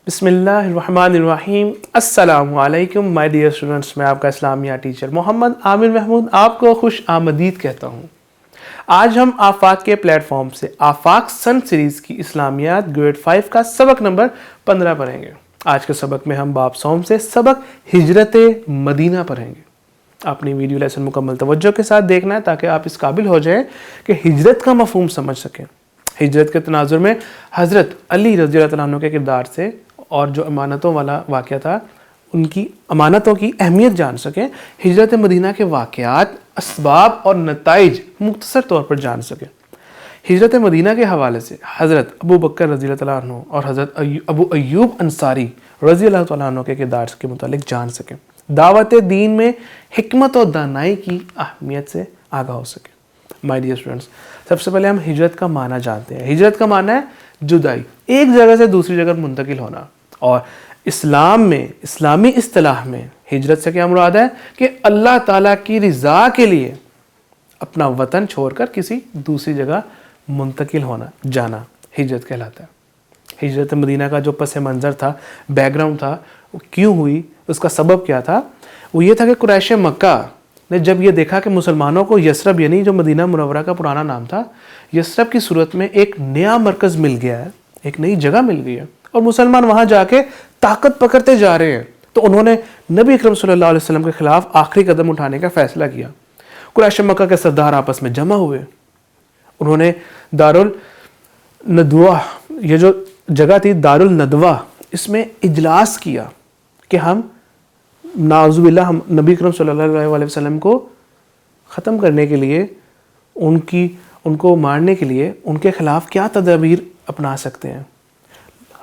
بسم اللہ الرحمن الرحیم۔ السلام علیکم مائی ڈیئر اسٹوڈنٹس، میں آپ کا اسلامیہ ٹیچر محمد عامر محمود آپ کو خوش آمدید کہتا ہوں۔ آج ہم آفاق کے پلیٹ فارم سے آفاق سن سیریز کی اسلامیات گریڈ 5 کا سبق نمبر 15 پڑھیں گے۔ آج کے سبق میں ہم باب سوم سے سبق ہجرت مدینہ پڑھیں گے۔ اپنی ویڈیو لیسن مکمل توجہ کے ساتھ دیکھنا ہے تاکہ آپ اس قابل ہو جائیں کہ ہجرت کا مفہوم سمجھ سکیں۔ ہجرت کے تناظر میں حضرت علی رضی اللہ عنہ کے کردار سے اور جو امانتوں والا واقعہ تھا ان کی امانتوں کی اہمیت جان سکیں، ہجرت مدینہ کے واقعات، اسباب اور نتائج مختصر طور پر جان سکیں۔ ہجرت مدینہ کے حوالے سے حضرت ابو بکر رضی اللہ عنہ اور حضرت ابو ایوب انصاری رضی اللہ عنہ کے کردار کے متعلق جان سکیں، دعوت دین میں حکمت و دانائی کی اہمیت سے آگاہ ہو سکیں۔ مائی ڈیئر اسٹوڈنٹس، سب سے پہلے ہم ہجرت کا معنی جانتے ہیں۔ ہجرت کا معنی ہے جدائی، ایک جگہ سے دوسری جگہ منتقل ہونا۔ اور اسلام میں، اسلامی اصطلاح میں ہجرت سے کیا مراد ہے کہ اللہ تعالیٰ کی رضا کے لیے اپنا وطن چھوڑ کر کسی دوسری جگہ منتقل ہونا، جانا ہجرت کہلاتا ہے۔ ہجرت مدینہ کا جو پس منظر تھا، بیک گراؤنڈ تھا، وہ کیوں ہوئی، اس کا سبب کیا تھا؟ وہ یہ تھا کہ قریش مکہ نے جب یہ دیکھا کہ مسلمانوں کو یثرب، یعنی جو مدینہ منورہ کا پرانا نام تھا، یثرب کی صورت میں ایک نیا مرکز مل گیا ہے، ایک نئی جگہ مل گئی ہے اور مسلمان وہاں جا کے طاقت پکڑتے جا رہے ہیں، تو انہوں نے نبی اکرم صلی اللہ علیہ وسلم کے خلاف آخری قدم اٹھانے کا فیصلہ کیا۔ قریش مکہ کے سردار آپس میں جمع ہوئے، انہوں نے دارالندوہ، یہ جو جگہ تھی دارالندوہ، اس میں اجلاس کیا کہ ہم نعوذ باللہ ہم نبی اکرم صلی اللہ علیہ وسلم کو ختم کرنے کے لیے، ان کو مارنے کے لیے ان کے خلاف کیا تدابیر اپنا سکتے ہیں۔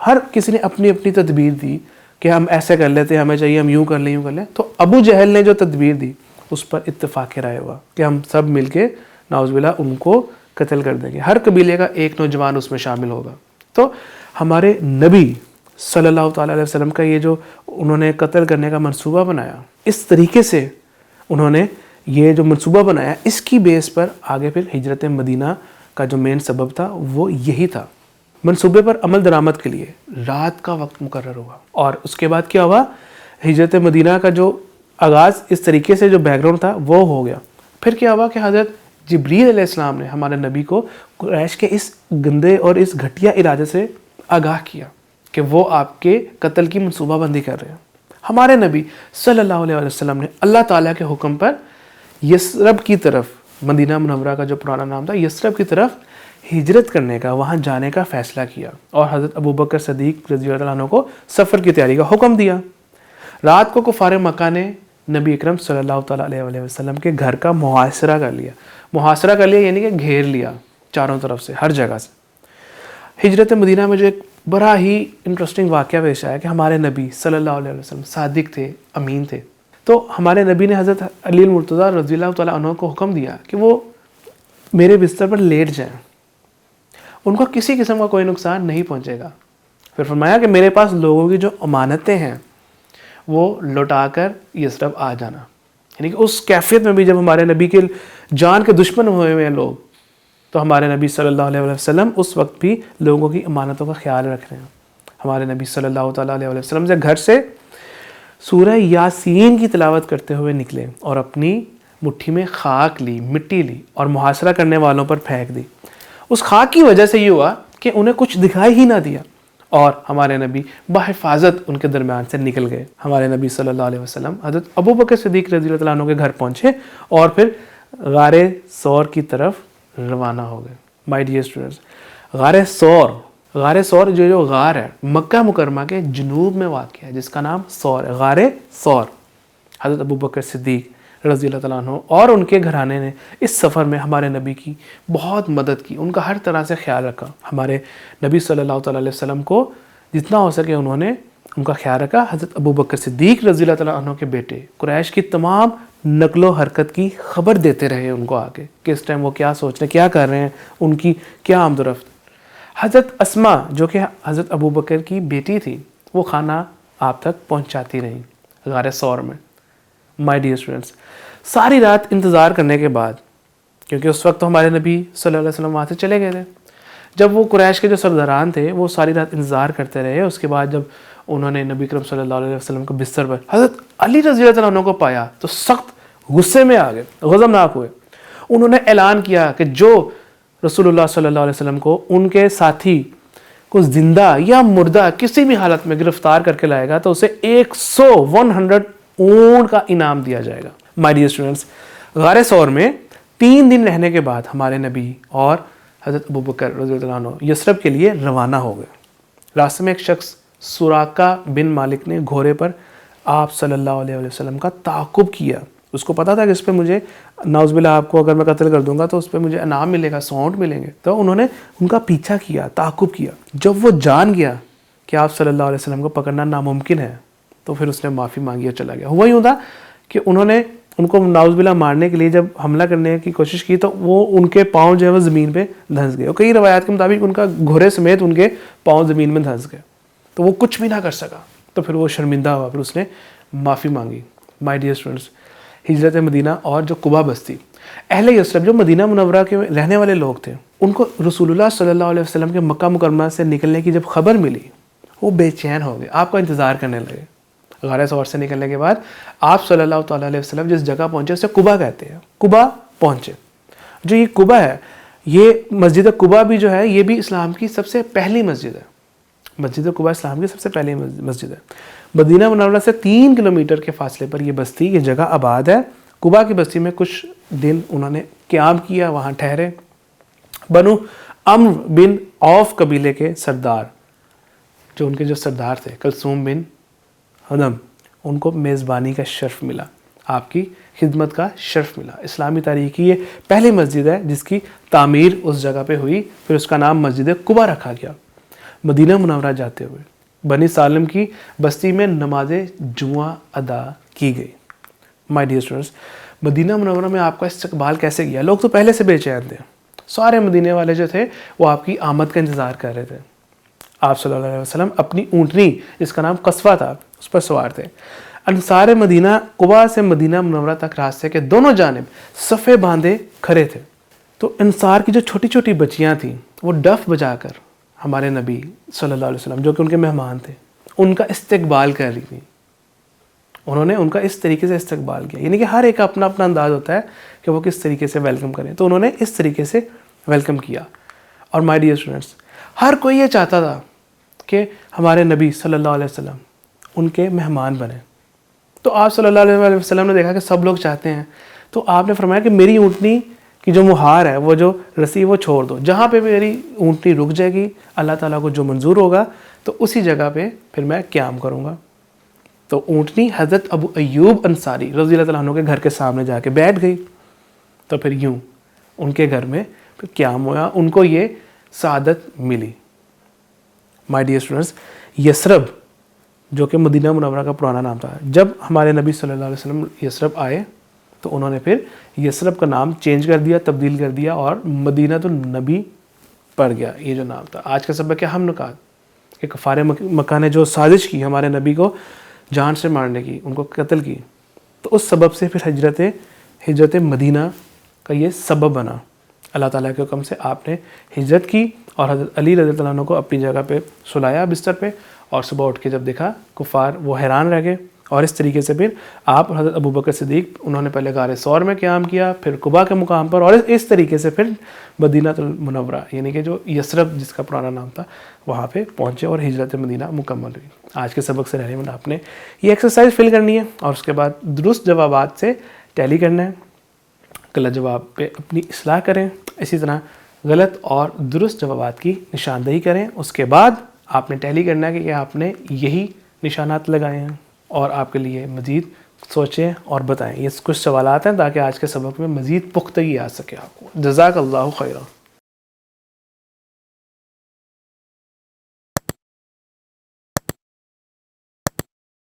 ہر کسی نے اپنی اپنی تدبیر دی کہ ہم ایسے کر لیتے، ہمیں چاہیے ہم یوں کر لیں، یوں کر لیں۔ تو ابو جہل نے جو تدبیر دی اس پر اتفاق رائے ہوا کہ ہم سب مل کے نعوذ باللہ ان کو قتل کر دیں گے، ہر قبیلے کا ایک نوجوان اس میں شامل ہوگا۔ تو ہمارے نبی صلی اللہ تعالیٰ علیہ وسلم کا یہ جو انہوں نے قتل کرنے کا منصوبہ بنایا، اس طریقے سے انہوں نے یہ جو منصوبہ بنایا، اس کی بیس پر آگے پھر ہجرت مدینہ کا جو مین سبب تھا وہ یہی تھا۔ منصوبے پر عمل درآمد کے لیے رات کا وقت مقرر ہوا، اور اس کے بعد کیا ہوا، ہجرت مدینہ کا جو آغاز اس طریقے سے جو بیک گراؤنڈ تھا وہ ہو گیا۔ پھر کیا ہوا کہ حضرت جبریل علیہ السلام نے ہمارے نبی کو قریش کے اس گندے اور اس گھٹیا ارادے سے آگاہ کیا کہ وہ آپ کے قتل کی منصوبہ بندی کر رہے ہیں۔ ہمارے نبی صلی اللہ علیہ وسلم نے اللہ تعالیٰ کے حکم پر یثرب کی طرف، مدینہ منورہ کا جو پرانا نام تھا، یثرب کی طرف ہجرت کرنے کا، وہاں جانے کا فیصلہ کیا، اور حضرت ابو بکر صدیق رضی اللہ عنہ کو سفر کی تیاری کا حکم دیا۔ رات کو کفار مکہ نے نبی اکرم صلی اللہ تعالیٰ علیہ وسلم کے گھر کا محاصرہ کر لیا۔ محاصرہ کر لیا یعنی کہ گھیر لیا چاروں طرف سے، ہر جگہ سے۔ ہجرت مدینہ میں جو ایک بڑا ہی انٹرسٹنگ واقعہ پیش آیا کہ ہمارے نبی صلی اللہ علیہ وسلم صادق تھے، امین تھے، تو ہمارے نبی نے حضرت علی المرتضیٰ رضی اللہ تعالیٰ عنہ کو حکم دیا کہ وہ میرے بستر پر لیٹ جائیں، ان کو کسی قسم کا کوئی نقصان نہیں پہنچے گا۔ پھر فرمایا کہ میرے پاس لوگوں کی جو امانتیں ہیں وہ لوٹا کر یثرب آ جانا، یعنی کہ اس کیفیت میں بھی جب ہمارے نبی کے جان کے دشمن ہوئے ہوئے ہیں لوگ، تو ہمارے نبی صلی اللہ علیہ وسلم اس وقت بھی لوگوں کی امانتوں کا خیال رکھ رہے ہیں۔ ہمارے نبی صلی اللہ تعالیٰ علیہ وسلم سے گھر سے سورہ یاسین کی تلاوت کرتے ہوئے نکلے اور اپنی مٹھی میں خاک لی، مٹی لی اور محاصرہ کرنے والوں پر پھینک دی۔ اس خاک کی وجہ سے یہ ہوا کہ انہیں کچھ دکھائی ہی نہ دیا، اور ہمارے نبی بحفاظت ان کے درمیان سے نکل گئے۔ ہمارے نبی صلی اللہ علیہ وسلم حضرت ابو بکر صدیق رضی اللہ عنہ کے گھر پہنچے اور پھر غار ثور کی طرف روانہ ہو گئے۔ مائی ڈیئر اسٹوڈنٹس، غار ثور جو غار ہے مکہ مکرمہ کے جنوب میں واقع ہے، جس کا نام ثور ہے، غار ثور۔ حضرت ابو بکر صدیق رضی اللہ تعالیٰ عنہ اور ان کے گھرانے نے اس سفر میں ہمارے نبی کی بہت مدد کی، ان کا ہر طرح سے خیال رکھا۔ ہمارے نبی صلی اللہ تعالیٰ علیہ وسلم کو جتنا ہو سکے انہوں نے ان کا خیال رکھا۔ حضرت ابو بکر صدیق رضی اللہ تعالیٰ عنہ کے بیٹے قریش کی تمام نقل و حرکت کی خبر دیتے رہے ان کو آگے کہ اس ٹائم وہ کیا سوچ رہے ہیں، کیا کر رہے ہیں، ان کی کیا آمد و رفت۔ حضرت اسما جو کہ حضرت ابو بکر کی بیٹی تھی، وہ کھانا آپ تک پہنچاتی رہیں غار ثور میں۔ مائی ڈیئر اسٹوڈنٹس، ساری رات انتظار کرنے کے بعد، کیونکہ اس وقت تو ہمارے نبی صلی اللہ علیہ وسلم وہاں سے چلے گئے تھے، جب وہ قریش کے جو سرداران تھے وہ ساری رات انتظار کرتے رہے، اس کے بعد جب انہوں نے نبی کریم صلی اللہ علیہ وسلم کو بستر پر حضرت علی رضی اللہ عنہ کو پایا تو سخت غصے میں آ گئے، غضبناک ہوئے. انہوں نے اعلان کیا کہ جو رسول اللہ صلی اللہ علیہ وسلم کو ان کے ساتھی کو زندہ یا مردہ کسی بھی حالت میں گرفتار کر کے لائے گا تو اسے 100 اونٹ کا انعام دیا جائے گا. مائی ڈیئر اسٹوڈنٹس، غار ثور میں 3 دن رہنے کے بعد ہمارے نبی اور حضرت ابوبکر رضی اللہ عنہ یثرب کے لیے روانہ ہو گئے. راستے میں ایک شخص سراقہ بن مالک نے گھوڑے پر آپ صلی اللہ علیہ وسلم کا تعاقب کیا. اس کو پتا تھا کہ اس پہ مجھے نعوذ باللہ آپ کو اگر میں قتل کر دوں گا تو اس پہ مجھے انعام ملے گا، 100 اونٹ ملیں گے. تو انہوں نے ان کا پیچھا کیا، تعاقب کیا. جب وہ جان گیا کہ آپ صلی اللہ علیہ وسلم کو پکڑنا ناممکن ہے تو پھر اس نے معافی مانگی اور چلا گیا. ہوا یوں تھا کہ انہوں نے ان کو نعوذ باللہ مارنے کے لیے جب حملہ کرنے کی کوشش کی تو وہ ان کے پاؤں جو ہے وہ زمین پہ دھنس گئے، اور کئی روایات کے مطابق ان کا گھوڑے سمیت ان کے پاؤں زمین میں دھنس گئے، تو وہ کچھ بھی نہ کر سکا. تو پھر وہ شرمندہ ہوا، پھر اس نے معافی مانگی. مائی ڈیئر اسٹوڈنٹس، ہجرت مدینہ اور جو قبا بستی، اہل یثرب جو مدینہ منورہ کے رہنے والے لوگ تھے، ان کو رسول اللہ صلی اللہ علیہ وسلم کے مکہ مکرمہ سے نکلنے کی جب خبر ملی وہ بے چین ہو گئے، آپ کا انتظار کرنے لگے. غار ثور سے نکلنے کے بعد آپ صلی اللہ تعالیٰ علیہ وسلم جس جگہ پہنچے اسے قبا کہتے ہیں. قبا پہنچے. جو یہ قبا ہے، یہ مسجد قبا بھی جو ہے یہ بھی اسلام کی سب سے پہلی مسجد ہے. مسجد قبا اسلام کی سب سے پہلی مسجد ہے. مدینہ منورہ سے 3 کلومیٹر کے فاصلے پر یہ بستی، یہ جگہ آباد ہے. قبا کی بستی میں کچھ دن انہوں نے قیام کیا، وہاں ٹھہرے. بنو عمرو بن عوف قبیلے کے سردار، جو ان کے جو سردار تھے کلثوم بن حدم، ان کو میزبانی کا شرف ملا، آپ کی خدمت کا شرف ملا. اسلامی تاریخ کی یہ پہلی مسجد ہے جس کی تعمیر اس جگہ پہ ہوئی، پھر اس کا نام مسجد قبا رکھا گیا. مدینہ منورہ جاتے ہوئے بنی سالم کی بستی میں نماز جمعہ ادا کی گئی. مائی ڈیئر اسٹوڈنٹس، مدینہ منورہ میں آپ کا استقبال کیسے کیا؟ لوگ تو پہلے سے بے چین تھے، سارے مدینے والے جو تھے وہ آپ کی آمد کا انتظار کر رہے تھے. آپ صلی اللہ علیہ وسلم اپنی اونٹنی جس کا نام قصوہ تھا اس پر سوار تھے. انصار مدینہ قبا سے مدینہ منورہ تک راستے کے دونوں جانب صفے باندھے کھڑے تھے. تو انصار کی جو چھوٹی چھوٹی بچیاں تھیں وہ ڈف بجا کر ہمارے نبی صلی اللہ علیہ وسلم جو کہ ان کے مہمان تھے ان کا استقبال کر رہی تھیں. انہوں نے ان کا اس طریقے سے استقبال کیا، یعنی کہ ہر ایک کا اپنا اپنا انداز ہوتا ہے کہ وہ کس طریقے سے ویلکم کریں، تو انہوں نے اس طریقے سے ویلکم کیا. اور مائی ڈیئر اسٹوڈنٹس، ہر کوئی یہ چاہتا تھا کہ ہمارے نبی صلی اللہ علیہ وسلم ان کے مہمان بنے. تو آپ صلی اللہ علیہ وسلم نے دیکھا کہ سب لوگ چاہتے ہیں، تو آپ نے فرمایا کہ میری اونٹنی کی جو مہار ہے، وہ جو رسی وہ چھوڑ دو، جہاں پہ میری اونٹنی رک جائے گی اللہ تعالیٰ کو جو منظور ہوگا تو اسی جگہ پہ پھر میں قیام کروں گا. تو اونٹنی حضرت ابو ایوب انصاری رضی اللہ عنہ کے گھر کے سامنے جا کے بیٹھ گئی. تو پھر یوں ان کے گھر میں پھر قیام ہوا، ان کو یہ سعادت ملی. مائی ڈیئر اسٹوڈنٹس، یثرب جو کہ مدینہ منورہ کا پرانا نام تھا، جب ہمارے نبی صلی اللہ علیہ وسلم یثرب آئے تو انہوں نے پھر یثرب کا نام چینج کر دیا، تبدیل کر دیا، اور مدینہ النبی پڑ گیا یہ جو نام تھا. آج کا سبق ہے ہم نکات کہ کفار مکہ نے جو سازش کی ہمارے نبی کو جان سے مارنے کی، ان کو قتل کی، تو اس سبب سے پھر ہجرت مدینہ کا یہ سبب بنا. اللہ تعالیٰ کے حکم سے آپ نے ہجرت کی اور حضرت علی رضی اللہ عنہ کو اپنی جگہ پہ سلایا بستر پہ، اور صبح اٹھ کے جب دیکھا کفار وہ حیران رہ گئے. اور اس طریقے سے پھر آپ حضرت ابوبکر صدیق انہوں نے پہلے غار ثور میں قیام کیا، پھر قبا کے مقام پر، اور اس طریقے سے پھر مدینہ المنورہ یعنی کہ جو یثرب جس کا پرانا نام تھا وہاں پہ پہنچے اور ہجرت مدینہ مکمل ہوئی. آج کے سبق سے رہنے میں آپ نے یہ ایکسرسائز فل کرنی ہے اور اس کے بعد درست جوابات سے ٹیلی کرنا ہے. غلط جواب پہ اپنی اصلاح کریں، اسی طرح غلط اور درست جوابات کی نشاندہی کریں. اس کے بعد آپ نے ٹیلی کرنا ہے کہ آپ نے یہی نشانات لگائے ہیں، اور آپ کے لیے مزید سوچیں اور بتائیں. یہ کچھ سوالات ہیں تاکہ آج کے سبق میں مزید پختگی آ سکے آپ کو. جزاک اللہ خیرہ.